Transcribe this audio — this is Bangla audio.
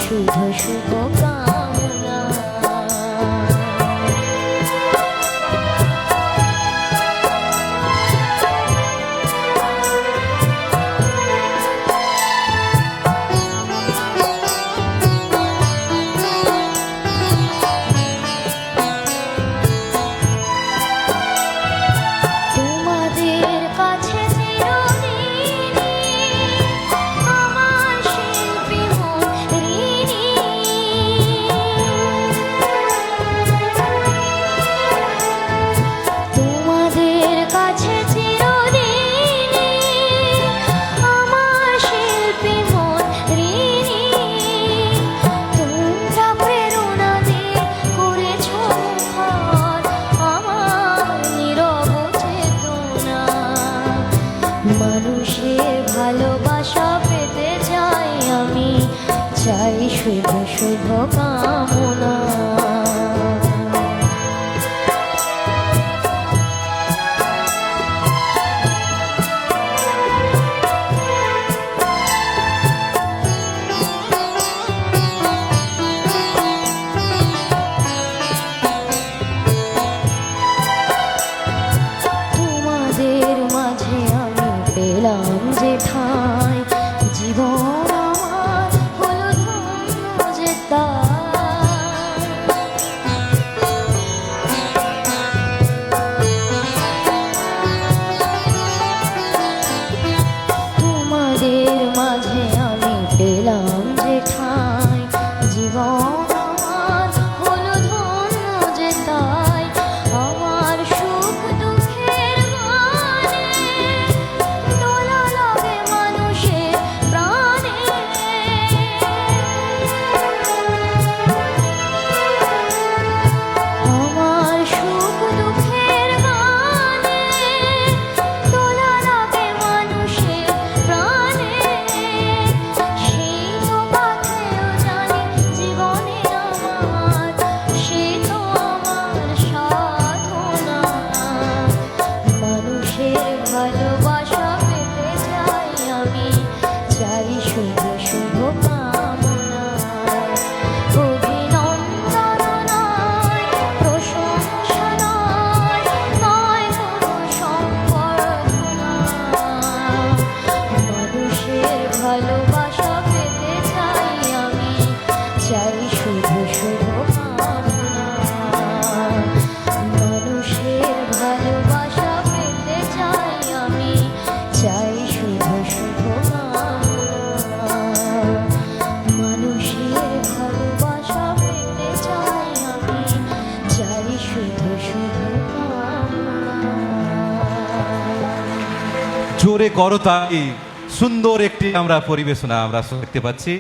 শুধু শুভকামনা। মানুষের ভালোবাসা পেতে চাই আমি, চাই শুধু শুভকামনা। তোমাদের মাঝে আমি পেলাম যে ঠাঁই, জীবন আমার হলো ধন্য যে তাই। তোমাদের মাঝে আমি পেলাম যে ঠাঁই, জীবন আমার হলো ধন্য যে তাই। আমার সুখ দুঃখের গানে দোলা লাগে মানুষের প্রাণে। আমার সুখ দুঃখের গানে দোলা লাগে মানুষের প্রাণে। সেই তো পাথেয় জানি জীবনের আমার, সে তো আমার সাধনা। মানুষের ভালোবাসা পেতে চাই আমি, চাই শুধু শুভকামনা। অভিনন্দন নয়, প্রশংসা নয়, নয় কোনো সম্বর্ধনা। মানুষের ভালোবাসা পেতে চাই আমি, চাই শুধু শুভকামনা। মানুষের ভালোবাসা পেতে চাই আমি, চাই শুধু শুভকামনা। মানুষের ভালোবাসা পেতে চাই আমি, চাই শুধু শুভকামনা। জোরে করতালি, সুন্দর একটি আমরা পরিবেশনা আমরা দেখতে পাচ্ছি।